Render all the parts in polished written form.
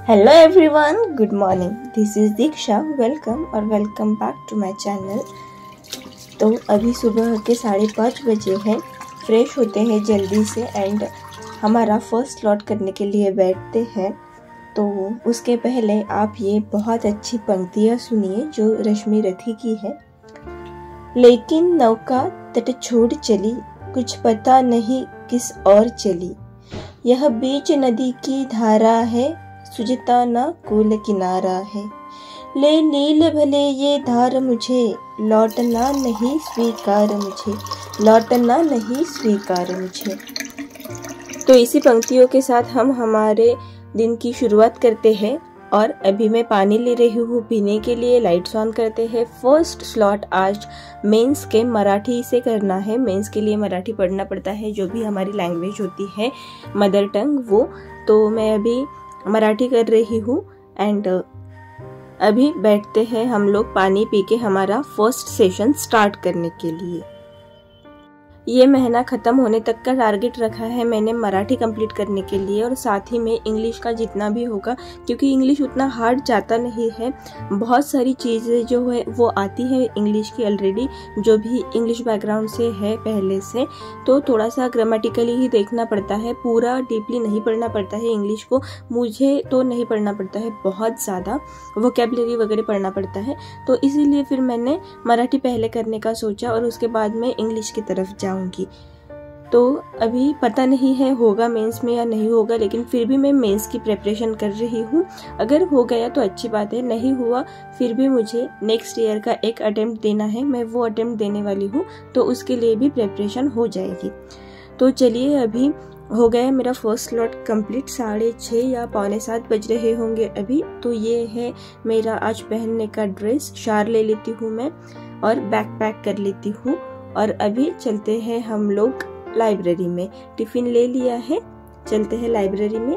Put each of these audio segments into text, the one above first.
Hello everyone, good morning. This is Diksha. Welcome back to my channel. तो अभी सुबह के 5:30 बजे हैं। फ्रेश होते हैं जल्दी से एंड हमारा फर्स्ट स्लॉट करने के लिए बैठते हैं। तो उसके पहले आप ये बहुत अच्छी पंक्तियाँ सुनिए जो रश्मि रथी की है। लेकिन नौका तट छोड़ चली, कुछ पता नहीं किस और चली। यह बीच नदी की धारा है, सुझता न कुल किनारा है। ले नील भले ये धार मुझे, लौटना नहीं स्वीकार मुझे, लौटना नहीं स्वीकार मुझे। तो इसी पंक्तियों के साथ हम हमारे दिन की शुरुआत करते हैं। और अभी मैं पानी ले रही हूँ पीने के लिए। लाइट्स ऑन करते हैं। फर्स्ट स्लॉट आज मेंस के मराठी से करना है। मेंस के लिए मराठी पढ़ना पड़ता है, जो भी हमारी लैंग्वेज होती है मदर टंग वो। तो मैं अभी मराठी कर रही हूँ एंड अभी बैठते हैं हम लोग पानी पी के हमारा फर्स्ट सेशन स्टार्ट करने के लिए। ये महीना ख़त्म होने तक का टारगेट रखा है मैंने मराठी कंप्लीट करने के लिए, और साथ ही में इंग्लिश का जितना भी होगा, क्योंकि इंग्लिश उतना हार्ड जाता नहीं है। बहुत सारी चीज़ें जो है वो आती है इंग्लिश की ऑलरेडी, जो भी इंग्लिश बैकग्राउंड से है पहले से। तो थोड़ा सा ग्रामेटिकली ही देखना पड़ता है, पूरा डीपली नहीं पढ़ना पड़ता है इंग्लिश को। मुझे तो नहीं पढ़ना पड़ता है, बहुत ज़्यादा वोकेबलरी वगैरह पढ़ना पड़ता है। तो इसीलिए फिर मैंने मराठी पहले करने का सोचा और उसके बाद में इंग्लिश की तरफ जाऊँ। तो अभी पता नहीं है होगा मेंस में या नहीं होगा, लेकिन फिर भी मैं मेंस की प्रिपरेशन कर रही हूँ। अगर हो गया तो अच्छी बात है, नहीं हुआ फिर भी मुझे नेक्स्ट ईयर का एक अटेम्प्ट देना है। मैं वो अटेम्प्ट देने वाली हूँ, तो उसके लिए भी प्रिपरेशन हो जाएगी। तो चलिए, अभी हो गया मेरा फर्स्ट स्लॉट कंप्लीट। 6:30 या 6:45 बज रहे होंगे अभी। तो ये है मेरा आज पहनने का ड्रेस। शार ले लेती हूँ मैं और बैग पैक कर लेती हूँ, और अभी चलते हैं हम लोग लाइब्रेरी में। टिफिन ले लिया है, चलते हैं लाइब्रेरी में।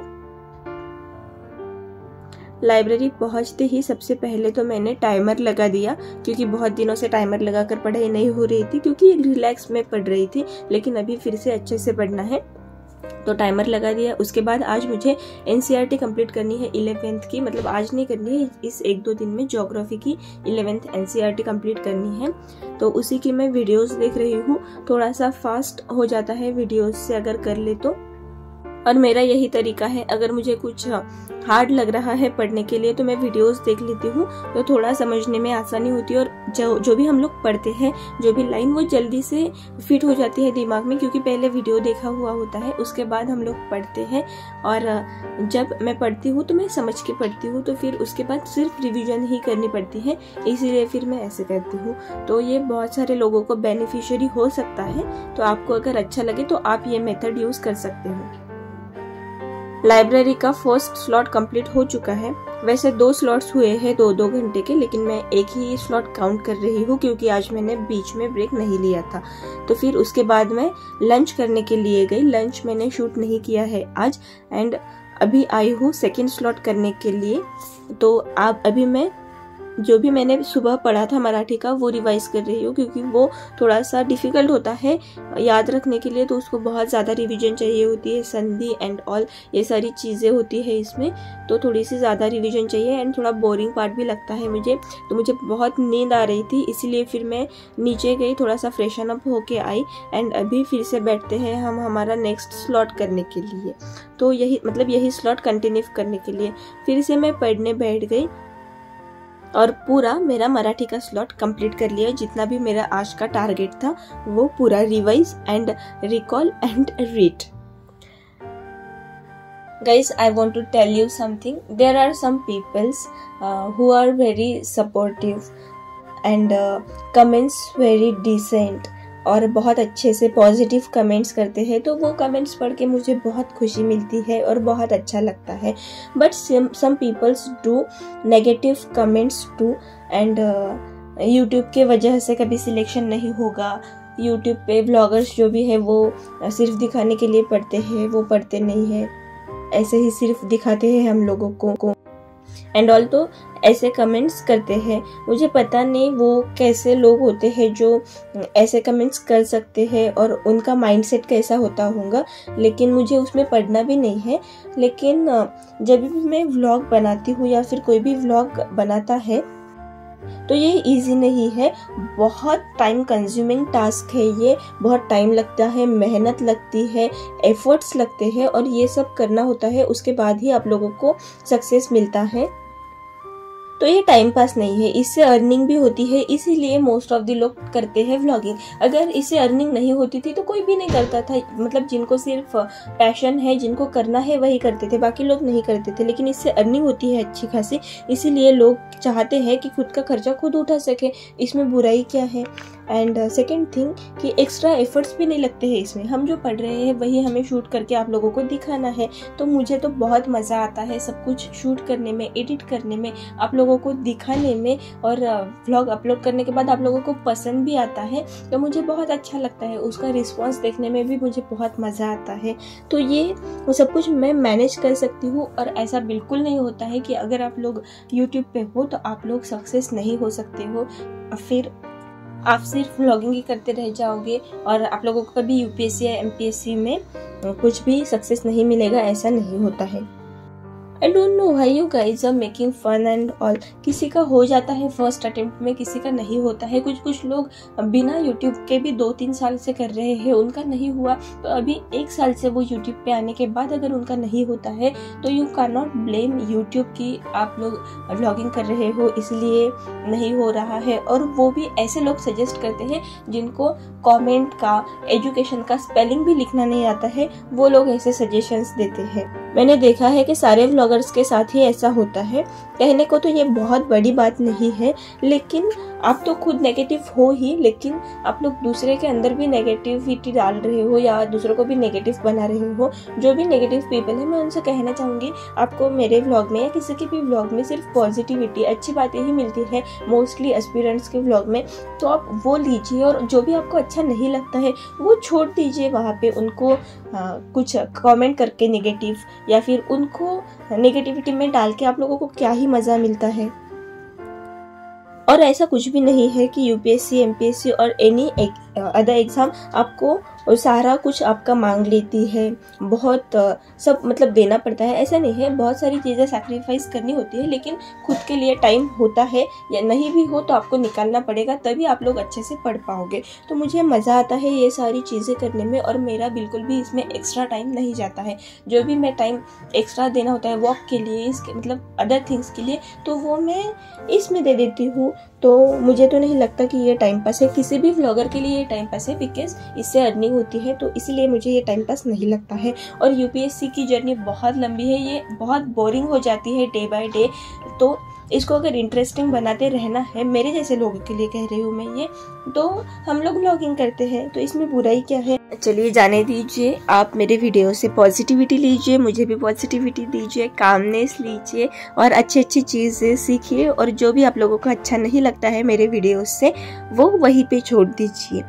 लाइब्रेरी पहुंचते ही सबसे पहले तो मैंने टाइमर लगा दिया, क्योंकि बहुत दिनों से टाइमर लगाकर पढ़ाई नहीं हो रही थी, क्योंकि रिलैक्स में पढ़ रही थी। लेकिन अभी फिर से अच्छे से पढ़ना है, तो टाइमर लगा दिया। उसके बाद आज मुझे एनसीईआरटी कंप्लीट करनी है 11th की, मतलब आज नहीं करनी है, इस 1-2 दिन में ज्योग्राफी की 11th एनसीईआरटी कंप्लीट करनी है। तो उसी की मैं वीडियोस देख रही हूँ। थोड़ा सा फास्ट हो जाता है वीडियोस से अगर कर ले तो। और मेरा यही तरीका है, अगर मुझे कुछ हार्ड लग रहा है पढ़ने के लिए तो मैं वीडियोस देख लेती हूँ, तो थोड़ा समझने में आसानी होती है। और जो भी हम लोग पढ़ते हैं, जो भी लाइन, वो जल्दी से फिट हो जाती है दिमाग में, क्योंकि पहले वीडियो देखा हुआ होता है, उसके बाद हम लोग पढ़ते हैं। और जब मैं पढ़ती हूँ तो मैं समझ के पढ़ती हूँ, तो फिर उसके बाद सिर्फ रिविजन ही करनी पड़ती है, इसीलिए फिर मैं ऐसे करती हूँ। तो ये बहुत सारे लोगों को बेनिफिशियरी हो सकता है, तो आपको अगर अच्छा लगे तो आप ये मेथड यूज कर सकते हो। लाइब्रेरी का फर्स्ट स्लॉट कंप्लीट हो चुका है। वैसे 2 स्लॉट्स हुए हैं 2-2 घंटे के, लेकिन मैं एक ही स्लॉट काउंट कर रही हूँ, क्योंकि आज मैंने बीच में ब्रेक नहीं लिया था। तो फिर उसके बाद मैं लंच करने के लिए गई। लंच मैंने शूट नहीं किया है आज, एंड अभी आई हूँ सेकेंड स्लॉट करने के लिए। तो आप अभी मैं जो भी मैंने सुबह पढ़ा था मराठी का वो रिवाइज कर रही हूँ, क्योंकि वो थोड़ा सा डिफिकल्ट होता है याद रखने के लिए, तो उसको बहुत ज़्यादा रिवीजन चाहिए होती है। संधि एंड ऑल ये सारी चीज़ें होती है इसमें, तो थोड़ी सी ज़्यादा रिवीजन चाहिए। एंड थोड़ा बोरिंग पार्ट भी लगता है मुझे, तो मुझे बहुत नींद आ रही थी, इसीलिए फिर मैं नीचे गई, थोड़ा सा फ्रेशन अप होके आई, एंड अभी फिर से बैठते हैं हम हमारा नेक्स्ट स्लॉट करने के लिए। तो यही स्लॉट कंटिन्यू करने के लिए फिर से मैं पढ़ने बैठ गई और पूरा मेरा मराठी का स्लॉट कंप्लीट कर लिया। जितना भी मेरा आज का टारगेट था वो पूरा revise and recall and read. Guys, I want to tell you something. There are some peoples who are very supportive and comments very decent, और बहुत अच्छे से पॉजिटिव कमेंट्स करते हैं। तो वो कमेंट्स पढ़ के मुझे बहुत खुशी मिलती है और बहुत अच्छा लगता है। But some peoples do negative comments too, and YouTube के वजह से कभी सिलेक्शन नहीं होगा। यूट्यूब पे ब्लॉगर्स जो भी है वो सिर्फ दिखाने के लिए पढ़ते हैं, वो पढ़ते नहीं है, ऐसे ही सिर्फ दिखाते हैं हम लोगों को। एंड ऑल तो ऐसे कमेंट्स करते हैं। मुझे पता नहीं वो कैसे लोग होते हैं जो ऐसे कमेंट्स कर सकते हैं और उनका माइंडसेट कैसा होता होगा, लेकिन मुझे उसमें पढ़ना भी नहीं है। लेकिन जब भी मैं व्लॉग बनाती हूँ या फिर कोई भी व्लॉग बनाता है तो ये इजी नहीं है, बहुत टाइम कंज्यूमिंग टास्क है ये। बहुत टाइम लगता है, मेहनत लगती है, एफर्ट्स लगते हैं और ये सब करना होता है, उसके बाद ही आप लोगों को सक्सेस मिलता है। तो ये टाइम पास नहीं है, इससे अर्निंग भी होती है, इसीलिए मोस्ट ऑफ द लोग करते हैं व्लॉगिंग। अगर इससे अर्निंग नहीं होती थी तो कोई भी नहीं करता था, मतलब जिनको सिर्फ पैशन है, जिनको करना है वही करते थे, बाकी लोग नहीं करते थे। लेकिन इससे अर्निंग होती है अच्छी खासी, इसीलिए लोग चाहते हैं कि खुद का खर्चा खुद उठा सके। इसमें बुराई क्या है? एंड सेकेंड थिंग कि एक्स्ट्रा एफर्ट्स भी नहीं लगते हैं इसमें। हम जो पढ़ रहे हैं वही हमें शूट करके आप लोगों को दिखाना है। तो मुझे तो बहुत मज़ा आता है सब कुछ शूट करने में, एडिट करने में, आप लोगों को दिखाने में, और व्लॉग अपलोड करने के बाद आप लोगों को पसंद भी आता है तो मुझे बहुत अच्छा लगता है। उसका रिस्पॉन्स देखने में भी मुझे बहुत मज़ा आता है। तो ये सब कुछ मैं मैनेज कर सकती हूँ और ऐसा बिल्कुल नहीं होता है कि अगर आप लोग यूट्यूब पे हो तो आप लोग सक्सेस नहीं हो सकते हो, फिर आप सिर्फ व्लॉगिंग ही करते रह जाओगे और आप लोगों को कभी यूपीएससी या एमपीएससी में कुछ भी सक्सेस नहीं मिलेगा, ऐसा नहीं होता है। I don't know why you guys are making fun and all. किसी का हो जाता है फर्स्ट अटेम्प्ट में, किसी का नहीं होता है। कुछ लोग बिना यूट्यूब के भी 2-3 साल से कर रहे हैं, उनका नहीं हुआ। तो अभी 1 साल से वो यूट्यूब पे आने के बाद अगर उनका नहीं होता है तो you can not blame YouTube की आप लोग व्लॉगिंग कर रहे हो इसलिए नहीं हो रहा है। और वो भी ऐसे लोग सजेस्ट करते हैं जिनको कमेंट का, एजुकेशन का स्पेलिंग भी लिखना नहीं आता है, वो लोग ऐसे सजेशंस देते हैं। मैंने देखा है कि सारे व्लॉगर्स के साथ ही ऐसा होता है। कहने को तो ये बहुत बड़ी बात नहीं है, लेकिन आप तो खुद नेगेटिव हो ही, लेकिन आप लोग दूसरे के अंदर भी नेगेटिविटी डाल रहे हो या दूसरों को भी नेगेटिव बना रहे हो। जो भी नेगेटिव पीपल है मैं उनसे कहना चाहूँगी, आपको मेरे व्लॉग में या किसी के भी व्लॉग में सिर्फ पॉजिटिविटी, अच्छी बातें ही मिलती है, मोस्टली एस्पिरेंट्स के व्लॉग में। तो आप वो लीजिए और जो भी आपको अच्छा नहीं लगता है वो छोड़ दीजिए वहाँ पे, उनको कुछ कमेंट करके नेगेटिव, या फिर उनको नेगेटिविटी में डाल के आप लोगों को क्या ही मज़ा मिलता है। और ऐसा कुछ भी नहीं है कि यूपीएससी, एमपीएससी और एनी अदर एग्ज़ाम आपको सारा कुछ आपका मांग लेती है, बहुत सब मतलब देना पड़ता है, ऐसा नहीं है। बहुत सारी चीज़ें सैक्रिफाइस करनी होती है, लेकिन खुद के लिए टाइम होता है, या नहीं भी हो तो आपको निकालना पड़ेगा, तभी आप लोग अच्छे से पढ़ पाओगे। तो मुझे मज़ा आता है ये सारी चीज़ें करने में, और मेरा बिल्कुल भी इसमें एक्स्ट्रा टाइम नहीं जाता है। जो भी मैं टाइम एक्स्ट्रा देना होता है वॉक के लिए, इसके मतलब अदर थिंग्स के लिए, तो वो मैं इसमें दे देती हूँ। तो मुझे तो नहीं लगता कि ये टाइम पास है। किसी भी व्लॉगर के लिए ये टाइम पास है, बिकॉज इससे अर्निंग होती है, तो इसीलिए मुझे ये टाइम पास नहीं लगता है। और यूपीएससी की जर्नी बहुत लंबी है, ये बहुत बोरिंग हो जाती है डे बाय डे। तो इसको अगर इंटरेस्टिंग बनाते रहना है, मेरे जैसे लोगों के लिए कह रही हूँ मैं ये, तो हम लोग व्लॉगिंग करते हैं, तो इसमें बुराई क्या है। चलिए जाने दीजिए, आप मेरे वीडियो से पॉजिटिविटी लीजिए, मुझे भी पॉजिटिविटी दीजिए, कामनेस लीजिए और अच्छी अच्छी चीज़ें सीखिए। और जो भी आप लोगों को अच्छा नहीं लगता है मेरे वीडियो से, वो वहीं पे छोड़ दीजिए।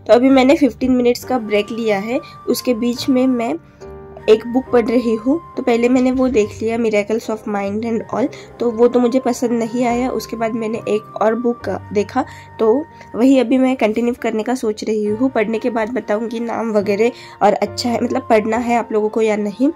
तो अभी मैंने 15 मिनट्स का ब्रेक लिया है, उसके बीच में मैं एक बुक पढ़ रही हूँ। तो पहले मैंने वो देख लिया, miracles of mind and all, तो वो तो मुझे पसंद नहीं आया। उसके बाद मैंने एक और बुक देखा, तो वही अभी मैं कंटिन्यू करने का सोच रही हूँ। पढ़ने के बाद बताऊँगी नाम वगैरह, और अच्छा है मतलब पढ़ना है आप लोगों को या नहीं।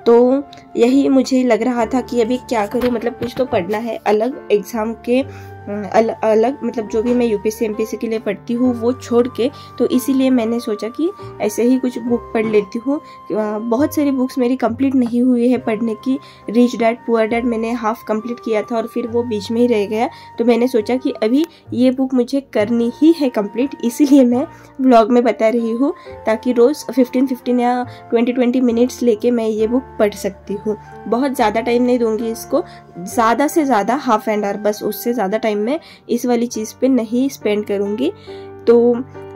तो यही मुझे लग रहा था कि अभी क्या करूँ, मतलब कुछ तो पढ़ना है अलग एग्ज़ाम के अलग, मतलब जो भी मैं यूपीएससी एमपीएससी के लिए पढ़ती हूँ वो छोड़ के। तो इसीलिए मैंने सोचा कि ऐसे ही कुछ बुक पढ़ लेती हूँ। बहुत सारी बुक्स मेरी कंप्लीट नहीं हुई है पढ़ने की। रिच डैड पुअर डैड मैंने हाफ कंप्लीट किया था और फिर वो बीच में ही रह गया। तो मैंने सोचा कि अभी ये बुक मुझे करनी ही है कंप्लीट, इसीलिए मैं व्लॉग में बता रही हूँ, ताकि रोज़ 15-15 या 20-20 मिनट्स लेके मैं ये बुक पढ़ सकती हूँ। बहुत ज़्यादा टाइम नहीं दूंगी इसको, ज़्यादा से ज़्यादा हाफ एन आवर, बस उससे ज़्यादा टाइम मैं इस वाली चीज़ पे नहीं स्पेंड करूँगी। तो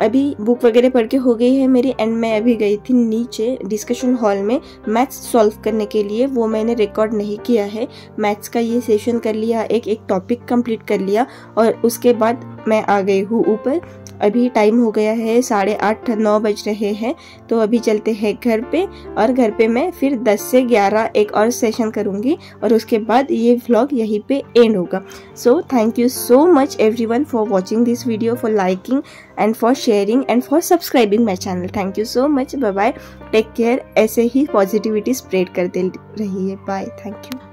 अभी बुक वगैरह पढ़ के हो गई है मेरी, एंड मैं अभी गई थी नीचे डिस्कशन हॉल में मैथ्स सॉल्व करने के लिए। वो मैंने रिकॉर्ड नहीं किया है, मैथ्स का ये सेशन कर लिया, एक टॉपिक कंप्लीट कर लिया, और उसके बाद मैं आ गई हूँ ऊपर। अभी टाइम हो गया है 8:30-9 बज रहे हैं। तो अभी चलते हैं घर पे, और घर पे मैं फिर 10 से 11 एक और सेशन करूँगी और उसके बाद ये व्लॉग यहीं पे एंड होगा। So thank you so much everyone for watching this video, for liking and for sharing and for subscribing my channel. Thank you so much. Bye bye, take care. ऐसे ही पॉजिटिविटी स्प्रेड करते रहिए। Bye, thank you.